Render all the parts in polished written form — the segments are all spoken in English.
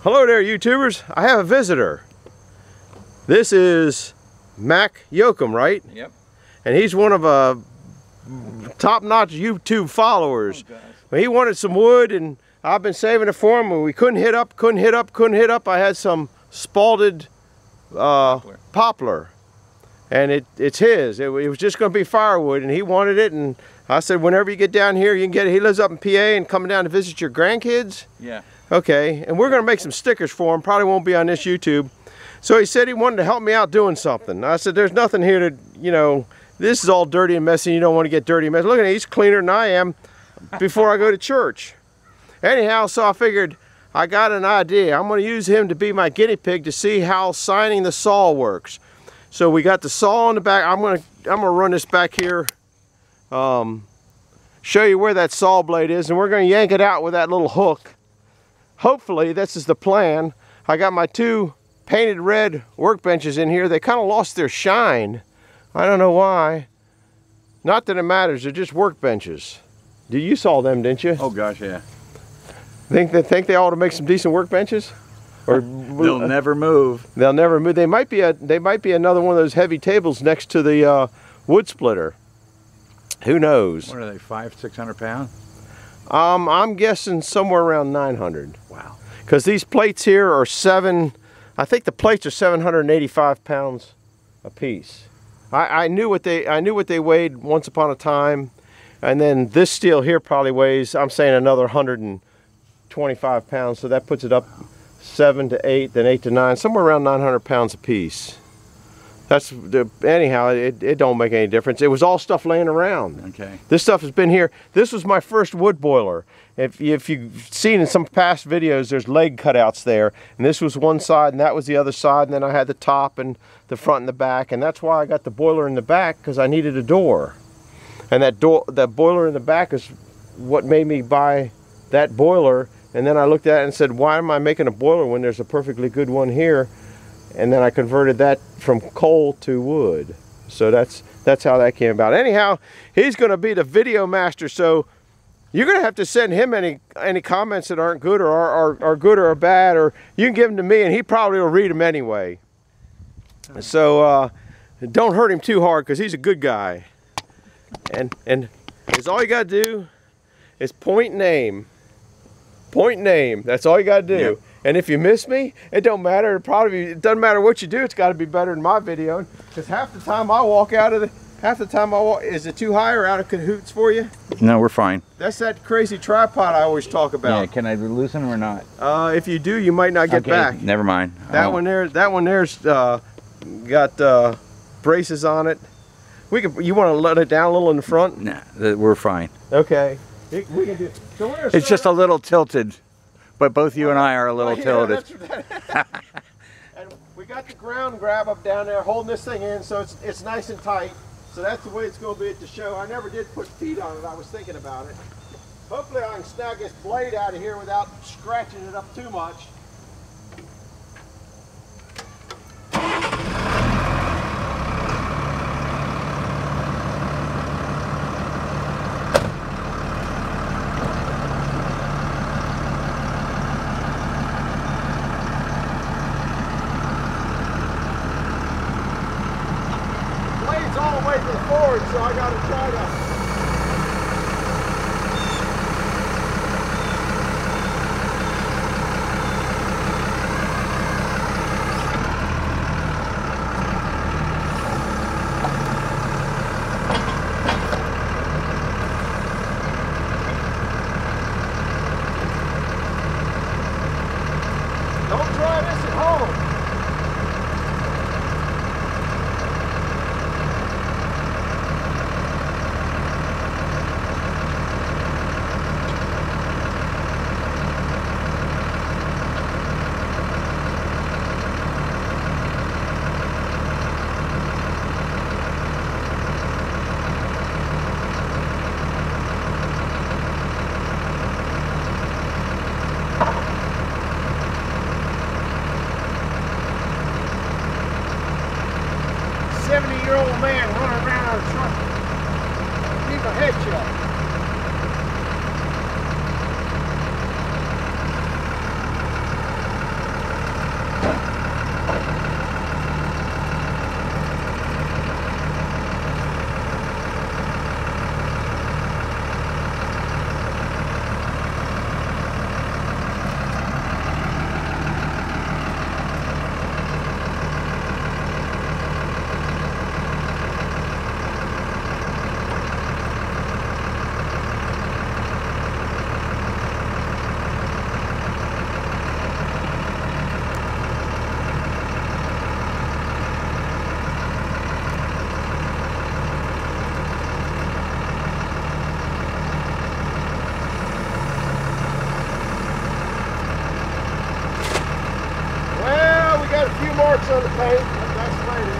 Hello there, YouTubers. I have a visitor. This is MACK Yoakum, right? Yep. And he's one of top-notch YouTube followers. Oh, he wanted some wood, and I've been saving it for him, and we couldn't hit up. I had some spalted poplar. And it's his. It was just going to be firewood, and he wanted it, and I said, whenever you get down here, you can get it. He lives up in PA and coming down to visit your grandkids? Yeah. Okay, and we're going to make some stickers for him. Probably won't be on this YouTube. So he said he wanted to help me out doing something. I said, there's nothing here to, you know, this is all dirty and messy. You don't want to get dirty and messy. Look at him, he's cleaner than I am before I go to church. Anyhow, so I figured I got an idea. I'm going to use him to be my guinea pig to see how signing the saw works. So we got the saw on the back. I'm gonna run this back here, show you where that saw blade is, and we're going to yank it out with that little hook. Hopefully, this is the plan. I got my two painted red workbenches in here. They kind of lost their shine. I don't know why. Not that it matters, they're just workbenches. You saw them, didn't you? Oh gosh, yeah. Think they ought to make some decent workbenches? Or they'll never move. They'll never move. They might be another one of those heavy tables next to the wood splitter. Who knows? What are they, 500–600 pounds? I'm guessing somewhere around 900. Wow. Because these plates here are I think the plates are 785 pounds a piece. I knew what they weighed once upon a time, and then this steel here probably weighs, I'm saying, another 125 pounds. So that puts it up 7 to 8, then 8 to 9, somewhere around 900 pounds a piece. Anyhow, it don't make any difference. It was all stuff laying around. Okay. This stuff has been here. This was my first wood boiler. If you've seen in some past videos, there's leg cutouts there. And this was one side, and that was the other side. And then I had the top and the front and the back. And that's why I got the boiler in the back, because I needed a door. And that boiler in the back is what made me buy that boiler. And then I looked at it and said, why am I making a boiler when there's a perfectly good one here? And then I converted that from coal to wood. So that's how that came about. Anyhow, he's going to be the video master, so you're going to have to send him any comments that aren't good or are good or are bad, or you can give them to me and he probably will read them anyway. So don't hurt him too hard, because he's a good guy. And it's all you got to do is point and aim. Point and aim. That's all you got to do. Yep. And if you miss me, it don't matter. It doesn't matter what you do. It's got to be better than my video. Because half the time I walk is it too high or out of cahoots for you? No, we're fine. That's that crazy tripod I always talk about. Yeah, can I loosen them or not? If you do, you might not get back. Never mind. That one there's got braces on it. You want to let it down a little in the front? Nah, we're fine. Okay. We can do. So it's just a little tilted, but both you and I are a little tilted. And we got the ground grab up down there holding this thing in, so it's nice and tight. So that's the way it's going to be at the show. I never did put feet on it. I was thinking about it. Hopefully I can snag this blade out of here without scratching it up too much. All the way to the forward, so I got to try to. Don't try this at home. marks on the paint, but that's the way it is.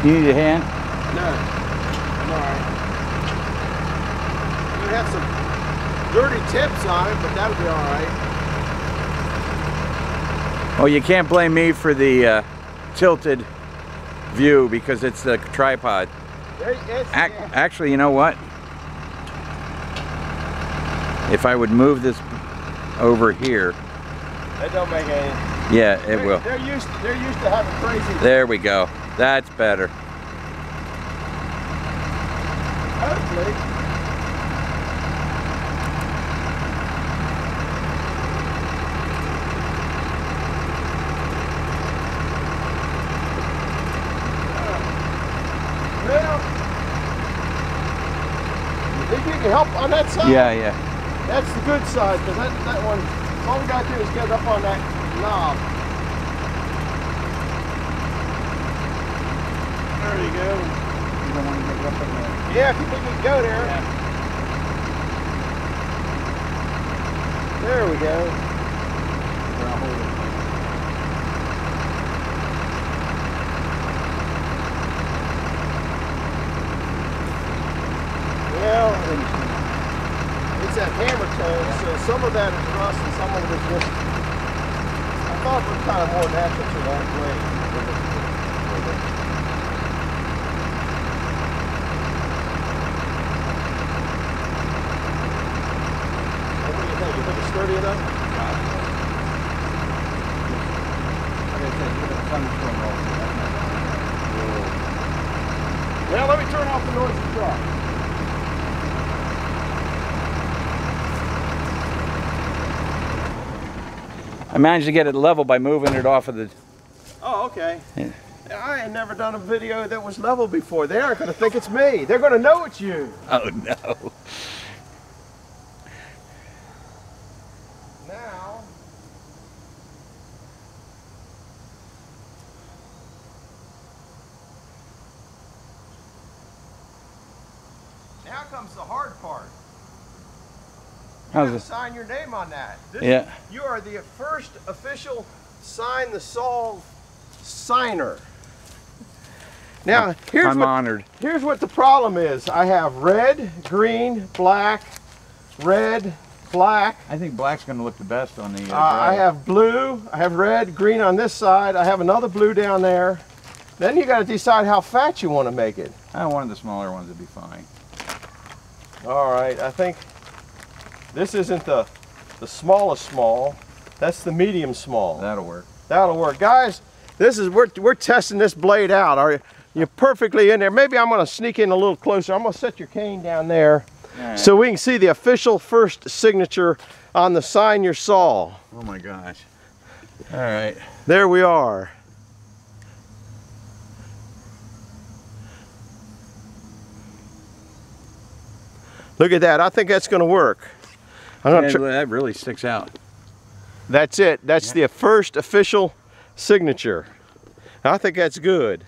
You need a hand? No. I'm alright. We have some dirty tips on it, but that'll be alright. Oh, you can't blame me for the tilted view because it's the tripod. Actually, you know what? If I would move this over here. That don't make any. Yeah, it will. They're used to having crazy. There we go. That's better. Hopefully. Well, you think you can help on that side? Yeah, yeah. That's the good side, because that one, all we got to do is get up on that knob. There you go. You don't want to get up in there. Yeah, if you think you can go there. Yeah. There we go. I'll hold it. Well, it's that hammer tone, so some of that is rust and some of it is just, I thought it was kind of more natural to that way. What do you think? You think it's sturdy enough? Well, let me turn off the noise of the truck. I managed to get it level by moving it off of the... Oh, okay. Yeah. I ain't never done a video that was level before. They aren't going to think it's me. They're going to know it's you. Oh, no. Now comes the hard part. You How's have to this? sign your name on that. Yeah. You are the first official Sign the Saw signer. Now, I'm honored. Here's what the problem is. I have red, green, black, red, black. I think black's going to look the best on the I have blue, I have red, green on this side. I have another blue down there. Then you got to decide how fat you want to make it. One of the smaller ones would be fine. All right, I think this isn't the smallest small. That's the medium small. That'll work. That'll work. Guys, this is we're testing this blade out. Are you perfectly in there? Maybe I'm going to sneak in a little closer. I'm going to set your cane down there so we can see the official first signature on the Sign Your Saw. Oh my gosh. All right. There we are. Look at that. I think that's going to work. That really sticks out. That's it. That's the first official signature. I think that's good.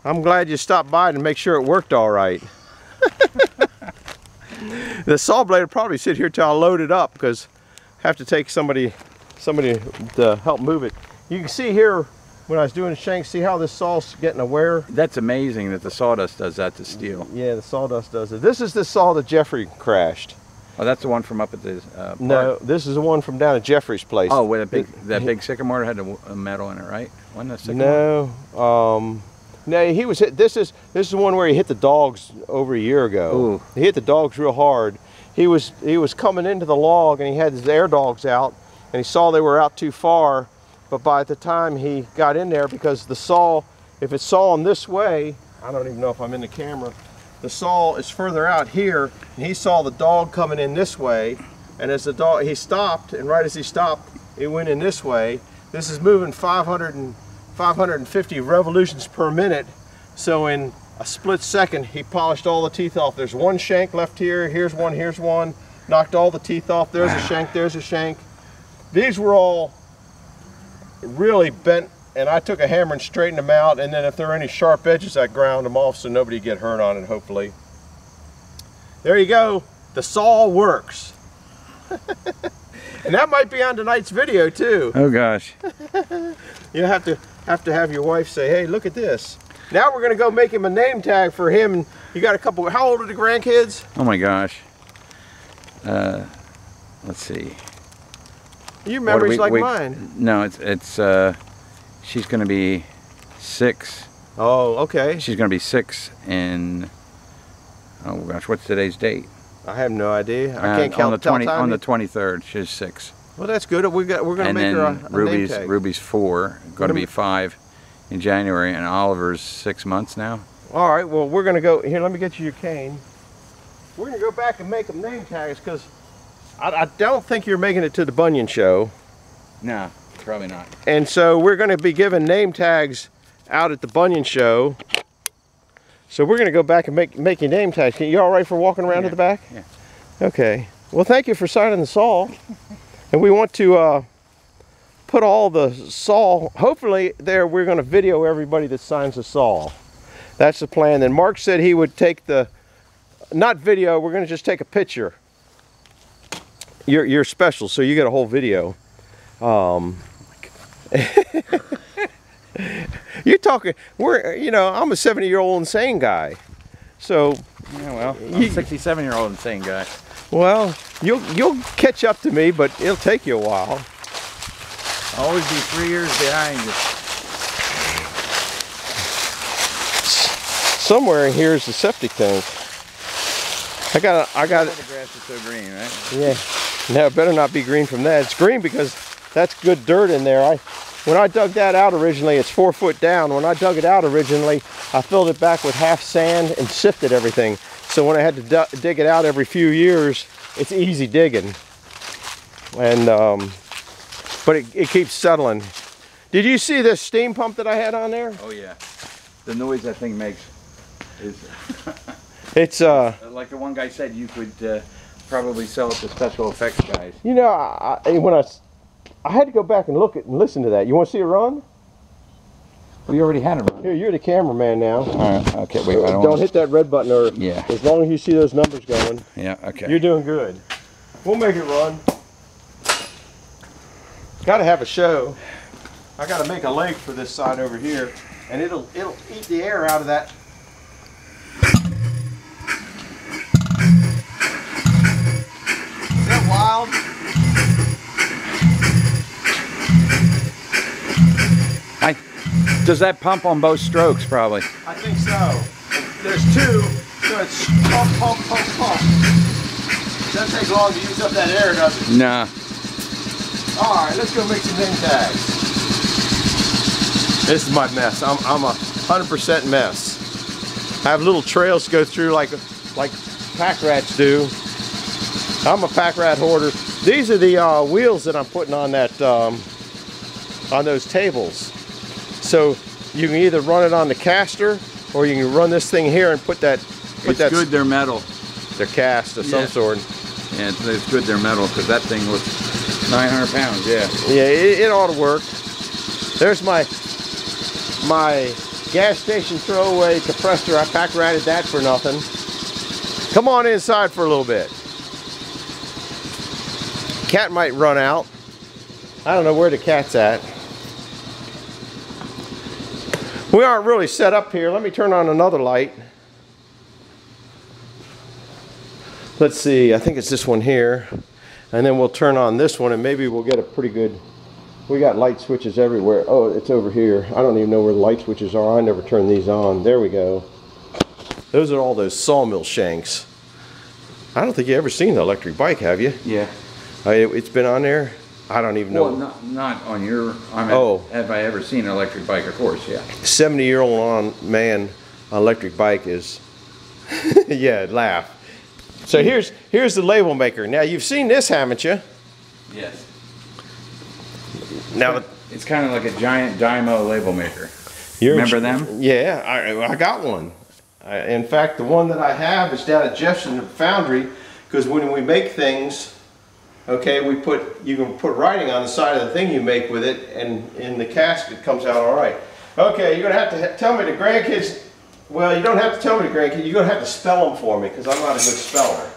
I'm glad you stopped by to make sure it worked all right. The saw blade will probably sit here till I load it up because I have to take somebody to help move it. You can see here when I was doing the shank, see how this saw's getting a wear? That's amazing that the sawdust does that to steel. Yeah, the sawdust does it. This is the saw that Jeffrey crashed. Oh, that's the one from up at the park. No, this is the one from down at Jeffrey's place. Oh, with that big sycamore had a metal in it, right? Wasn't that sycamore? No, no, he was hit. This is the one where he hit the dogs over a year ago. Ooh. He hit the dogs real hard. He was coming into the log and he had his air dogs out and he saw they were out too far. But by the time he got in there, because the saw, if it's sawing this way, I don't even know if I'm in the camera. The saw is further out here, and he saw the dog coming in this way, and as the dog, he stopped, and right as he stopped, it went in this way. This is moving 550 revolutions per minute, so in a split second, he polished all the teeth off. There's one shank left here, here's one, knocked all the teeth off, there's a shank, there's a shank. These were all really bent, and I took a hammer and straightened them out, and then if there are any sharp edges, I ground them off so nobody get hurt on it, hopefully. There you go, the saw works. And that might be on tonight's video too. Oh gosh. You have to have your wife say, hey, look at this. Now we're gonna go make him a name tag for him. And you got a couple, how old are the grandkids? Oh my gosh. Let's see. Your memory's like mine. No, it's she's gonna be 6. Oh, okay. She's gonna be 6 in, oh gosh, what's today's date? I have no idea. I can't count on the 23rd. She's 6. Well, that's good. We're gonna make her a name tag. Ruby's 4, gonna be 5 in January, and Oliver's 6 months now. All right. Well, we're gonna go here. Let me get you your cane. We're gonna go back and make them name tags because I don't think you're making it to the Bunyan show. No, probably not. And so we're gonna be giving name tags out at the Bunyan show. So we're going to go back and make your name tags. You all right for walking around to the back? Yeah. Okay. Well, thank you for signing the saw. And we want to put all the saw, hopefully there we're going to video everybody that signs the saw. That's the plan. Then Mark said he would take the, not video, we're going to just take a picture. You're special, so you get a whole video. You're talking, I'm a 70-year-old insane guy. So, yeah, well, I'm a 67-year-old insane guy. Well, you'll catch up to me, but it'll take you a while. I'll always be 3 years behind you. Somewhere in here is the septic tank. I got The grass is so green, right? Yeah. No, it better not be green from that. It's green because that's good dirt in there. When I dug that out originally, it's 4 foot down. When I dug it out originally, I filled it back with half sand and sifted everything. So when I had to dig it out every few years, it's easy digging. And but it keeps settling. Did you see this steam pump that I had on there? Oh yeah. The noise that thing makes is it's like the one guy said, you could probably sell it to special effects guys. You know, when I had to go back and look at and listen to that. You want to see it run? Well, you already had it run. Here, you're the cameraman now. All right. Okay. Wait. Don't hit that red button, or yeah. As long as you see those numbers going. Yeah. Okay. You're doing good. We'll make it run. Got to have a show. I got to make a leg for this side over here, and it'll eat the air out of that. Is that wild? Does that pump on both strokes, probably? I think so. There's 2, so it's pump, pump, pump, pump. Doesn't take long to use up that air, does it? Nah. All right, let's go make some name tags. This is my mess. I'm a 100% mess. I have little trails to go through like pack rats do. I'm a pack rat hoarder. These are the wheels that I'm putting on that on those tables. So you can either run it on the caster, or you can run this thing here and put that. It's good they're metal. They're cast of some sort. Yeah, it's good they're metal because that thing was 900 pounds. Yeah. Yeah, it ought to work. There's my gas station throwaway compressor. I pack ratted that for nothing. Come on inside for a little bit. Cat might run out. I don't know where the cat's at. We aren't really set up here. Let me turn on another light. Let's see, I think it's this one here. And then we'll turn on this one and maybe we'll get a pretty good, we got light switches everywhere. Oh, it's over here. I don't even know where the light switches are. I never turn these on. There we go. Those are all those sawmill shanks. I don't think you ever seen the electric bike, have you? Yeah. It's been on there? I don't even know. Well, not on your, I mean, have I ever seen an electric bike? Of course, yeah. 70-year-old man electric bike is, yeah, laugh. So here's the label maker. Now you've seen this, haven't you? Yes. Now it's kind of like a giant Dymo label maker. Remember them? Yeah, I got one. In fact, the one that I have is down at Jefferson Foundry, because when we make things, okay, you can put writing on the side of the thing you make with it, and in the casket comes out all right. Okay, you're gonna have to tell me the grandkids. Well, you don't have to tell me the grandkids. You're gonna have to spell them for me, because I'm not a good speller.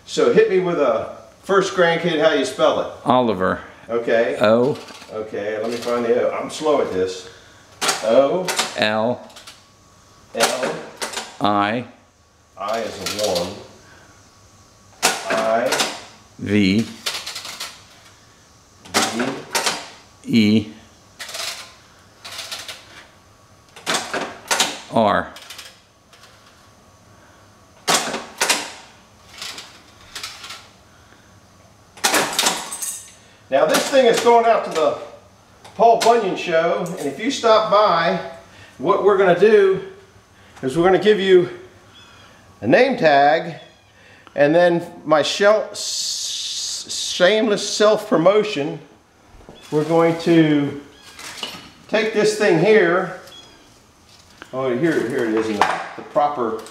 So hit me with a first grandkid. How you spell it? Oliver. Okay. O. Okay, let me find the O. I'm slow at this. O. L. L. I. I is a 1. I. V. V. E. R. Now this thing is going out to the Paul Bunyan show, and if you stop by, what we're going to do is we're going to give you a name tag, and then my shameless self-promotion. We're going to take this thing here. Oh, here it is in the proper,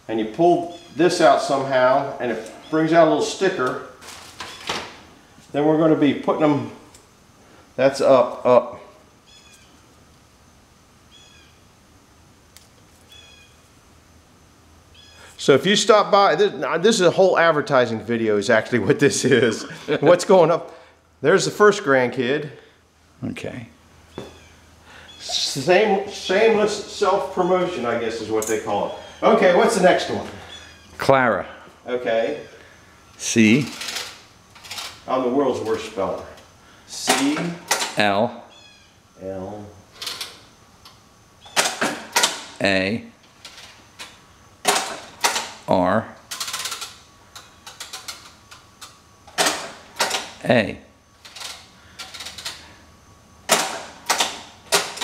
and you pull this out somehow, and it brings out a little sticker. Then we're going to be putting them, that's up. So if you stop by, this is a whole advertising video is actually what this is. What's going up? There's the first grandkid. Okay. Shameless self-promotion, I guess is what they call it. Okay, what's the next one? Clara. Okay. C. I'm the world's worst speller. C. L. L. A. R. A.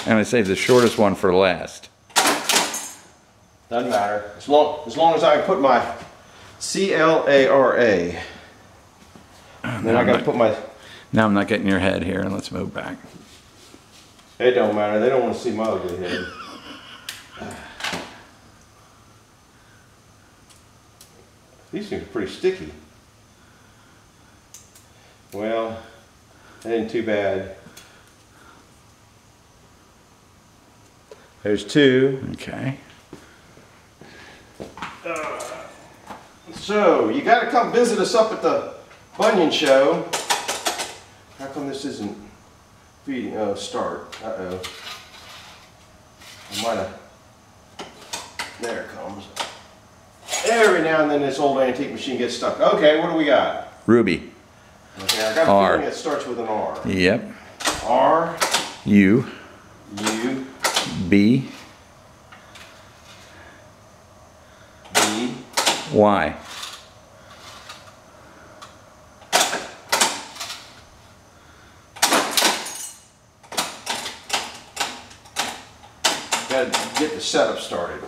I'm going to save the shortest one for last. Doesn't matter. As long as I can put my C-L-A-R-A. Then I got to put my... Now I'm not getting your head here, and let's move back. It don't matter. They don't want to see my ugly head. These things are pretty sticky. Well, that ain't too bad. There's 2. Okay. So, you got to come visit us up at the Bunyan show. How come this isn't feeding? Oh, start. Uh-oh. I might have... There it comes. Every now and then this old antique machine gets stuck. Okay, what do we got? Ruby. Okay, I got a feeling it starts with an R. Yep. R. U. U. B. B. Y. Got to get the setup started.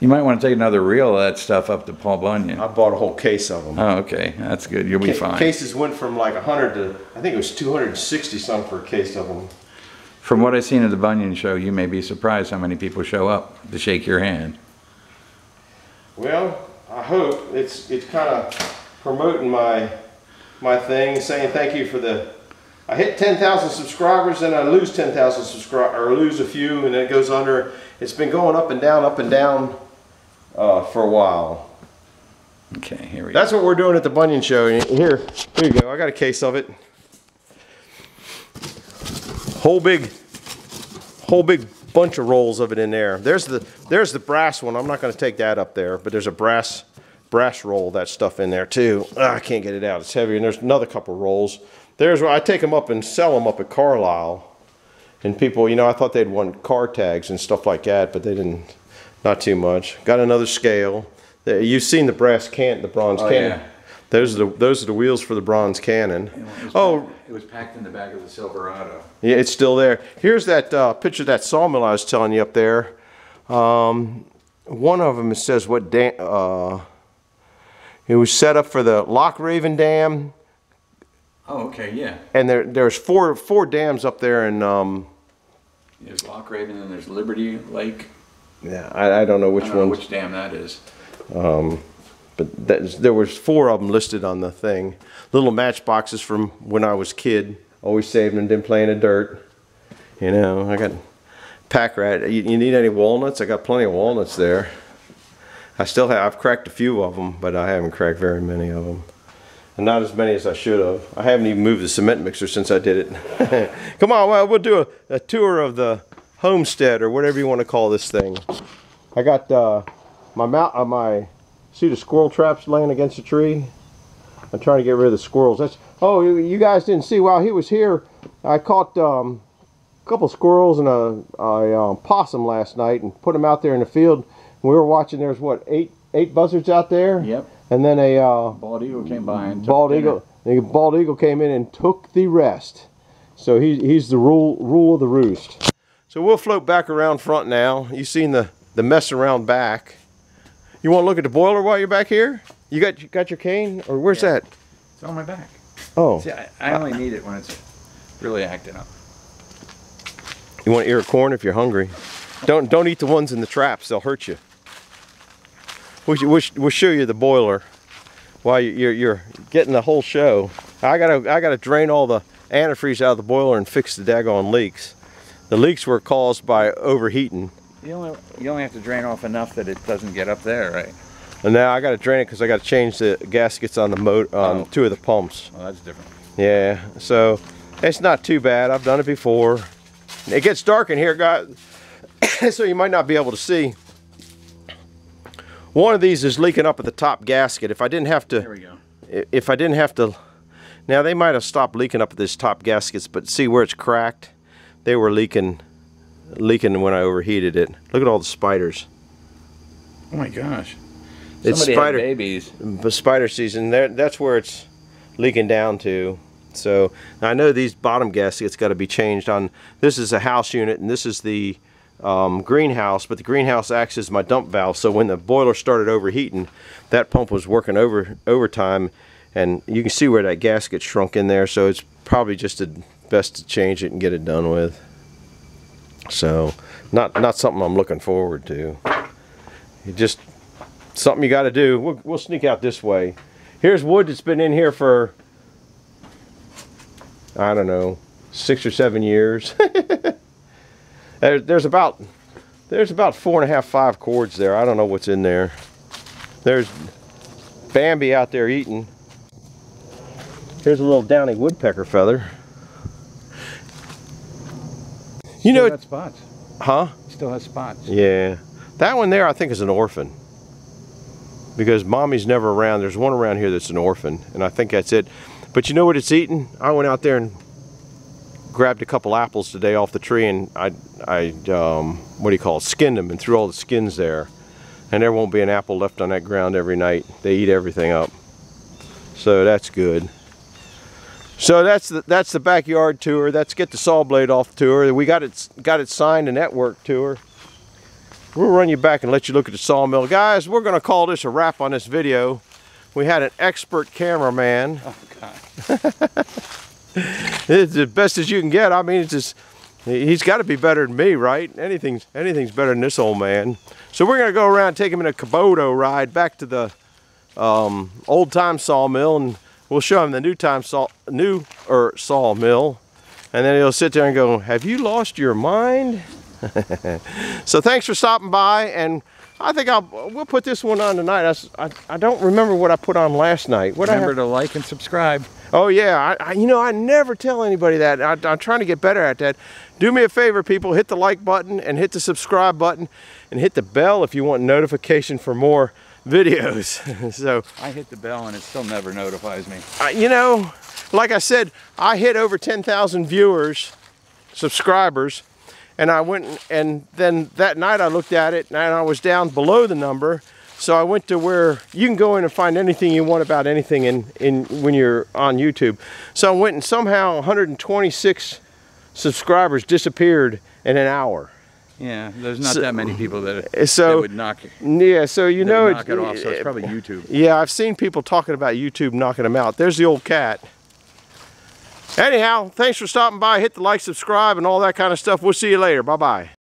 You might want to take another reel of that stuff up to Paul Bunyan. I bought a whole case of them. Oh, okay. That's good. You'll be fine. Cases went from like 100 to, I think it was 260 some for a case of them. From what I've seen at the Bunyan show, you may be surprised how many people show up to shake your hand. Well, I hope it's kind of promoting my thing, saying thank you for the. I hit 10,000 subscribers, and I lose 10,000 subscribers, or lose a few, and then it goes under. It's been going up and down for a while. Okay, here we go. That's what we're doing at the Bunyan show. Here you go. I got a case of it. Whole big bunch of rolls of it in there. There's the brass one. I'm not going to take that up there, but there's a brass roll of that stuff in there too. I can't get it out. It's heavy, and there's another couple of rolls. There's where I take them up and sell them up at Carlisle. And people, you know, I thought they'd want car tags and stuff like that, but they didn't. Not too much. Got another scale. You've seen the bronze cannon. Yeah. Those are the wheels for the bronze cannon. It was packed in the back of the Silverado. Yeah, it's still there. Here's that picture of that sawmill I was telling you up there. One of them, it says what dam, it was set up for the Loch Raven Dam. Oh, okay, yeah. And there's four dams up there, and there's Loch Raven and there's Liberty Lake. yeah, I don't know which one. Which dam that is. But there was 4 of them listed on the thing. Little matchboxes from when I was a kid. Always saving them, didn't play in the dirt. You know, I got pack rat. You need any walnuts? I got plenty of walnuts there. I've cracked a few of them, but I haven't cracked very many of them. And not as many as I should have. I haven't even moved the cement mixer since I did it. Come on, well, we'll do a tour of the homestead, or whatever you want to call this thing. I got see the squirrel traps laying against the tree? I'm trying to get rid of the squirrels. Oh, you guys didn't see, while he was here, I caught a couple squirrels and a possum last night and put them out there in the field. We were watching, there's what, eight buzzards out there? Yep. And then a bald eagle came by and bald eagle came in and took the rest. So he's the rule of the roost. So we'll float back around front now. You've seen the mess around back. You want to look at the boiler while you're back here? You got your cane, or where's that? It's on my back. Oh. See, I only need it when it's really acting up. You want an ear of corn if you're hungry. Don't eat the ones in the traps; they'll hurt you. We'll show you the boiler while you're getting the whole show. I gotta drain all the antifreeze out of the boiler and fix the daggone leaks. The leaks were caused by overheating. You only have to drain off enough that it doesn't get up there, right? And now I got to drain it because I got to change the gaskets on the 2 of the pumps. Oh, that's different. Yeah, so it's not too bad. I've done it before. It gets dark in here, guys, so you might not be able to see. One of these is leaking up at the top gasket. If I didn't have to, there we go. If I didn't have to, now they might have stopped leaking up at this top gaskets, but see where it's cracked? They were leaking when I overheated it. Look at all the spiders. Oh my gosh. It's Somebody had babies. Spider season. That's where it's leaking down to. So I know these bottom gaskets got to be changed on. This is a house unit, and this is the greenhouse, but the greenhouse acts as my dump valve. So when the boiler started overheating, that pump was working overtime, and you can see where that gasket shrunk in there. So it's probably just best to change it and get it done with. So not something I'm looking forward to. Just something you got to do. We'll sneak out this way. Here's wood that's been in here for, I don't know, 6 or 7 years. There's about 4.5, 5 cords there. I don't know what's in there. There's Bambi out there eating. Here's a little downy woodpecker feather. You know, still got spots. Huh? Still has spots. Yeah. That one there I think is an orphan. Because mommy's never around. There's one around here that's an orphan, and I think that's it. But you know what it's eating? I went out there and grabbed a couple apples today off the tree, and I what do you call it, skinned them and threw all the skins there. And there won't be an apple left on that ground every night. They eat everything up. So that's good. So that's the backyard tour. That's get the saw blade off tour. We got it signed, a network tour. We'll run you back and let you look at the sawmill. Guys, we're going to call this a wrap on this video. We had an expert cameraman. Oh, God. It's as best as you can get. I mean, it's just, he's got to be better than me, right? Anything's better than this old man. So we're going to go around and take him in a Kubota ride back to the old-time sawmill, and we'll show him the newer sawmill. And then he'll sit there and go, "Have you lost your mind?" So thanks for stopping by, and I think we'll put this one on tonight. I don't remember what I put on last night. Remember to like and subscribe. Oh yeah, you know, I never tell anybody that. I'm trying to get better at that. Do me a favor, people, hit the like button and hit the subscribe button and hit the bell if you want notification for more videos. So I hit the bell and it still never notifies me. You know, like I said, I hit over 10,000 subscribers, and I went, and then that night I looked at it and I was down below the number. So I went to where you can go in and find anything you want about anything when you're on YouTube. So I went, and somehow 126 subscribers disappeared in an hour. Yeah, there's not that many people that would knock it. Yeah, so you know knock it off, so it's probably YouTube. Yeah, I've seen people talking about YouTube knocking them out. There's the old cat. Anyhow, thanks for stopping by. Hit the like, subscribe, and all that kind of stuff. We'll see you later. Bye-bye.